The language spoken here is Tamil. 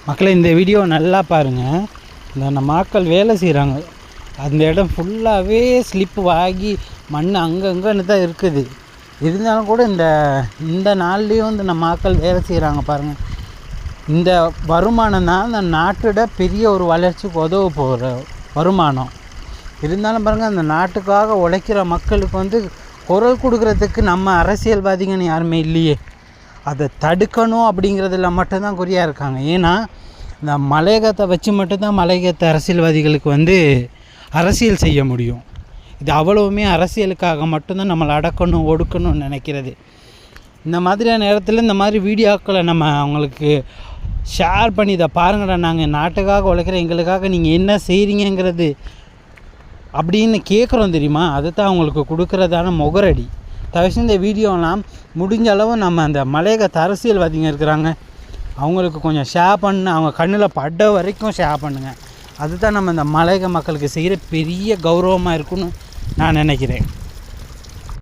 மக்களை இந்த வீடியோ நல்லா பாருங்கள். இந்த மக்கள் வேலை செய்கிறாங்க, அந்த இடம் ஃபுல்லாகவே ஸ்லிப்பு ஆகி மண் அங்கங்கன்னு தான் இருக்குது. இருந்தாலும் கூட இந்த நாள்லேயும் இந்த மக்கள் வேலை செய்கிறாங்க பாருங்கள். இந்த வருமானம் தான் அந்த நாட்டோட பெரிய ஒரு வளர்ச்சிக்கு உதவ போகிற வருமானம். இருந்தாலும் பாருங்கள், அந்த நாட்டுக்காக உழைக்கிற மக்களுக்கு குரல் கொடுக்குறதுக்கு நம்ம அரசியல்வாதிங்கன்னு யாருமே இல்லையே. அதை தடுக்கணும் அப்படிங்கிறதுல மட்டும்தான் குறியாக இருக்காங்க. ஏன்னா இந்த மலையகத்தை வச்சு மட்டும்தான் மலையகத்தை அரசியல்வாதிகளுக்கு அரசியல் செய்ய முடியும். இது அவ்வளவுமே அரசியலுக்காக மட்டும்தான் நம்மளை அடக்கணும் ஒடுக்கணும்னு நினைக்கிறது. இந்த மாதிரியான நேரத்தில் இந்த மாதிரி வீடியோக்களை நம்ம அவங்களுக்கு ஷேர் பண்ணி இதை பாருங்கடா, நாங்கள் நாட்டுக்காக உழைக்கிற எங்களுக்காக நீங்கள் என்ன செய்கிறீங்கிறது அப்படின்னு கேட்குறோம் தெரியுமா, அதை தான் அவங்களுக்கு கொடுக்குறதான முகரடி. தவிர இந்த வீடியோலாம் முடிஞ்ச அளவு நம்ம அந்த மலையகத்து அரசியல்வாதிங்க இருக்கிறாங்க அவங்களுக்கு கொஞ்சம் ஷேர் பண்ணு, அவங்க கண்ணில் பட்ட வரைக்கும் ஷேர் பண்ணுங்கள். அதுதான் நம்ம இந்த மலையக மக்களுக்கு செய்கிற பெரிய கௌரவமாக இருக்குன்னு நான் நினைக்கிறேன்.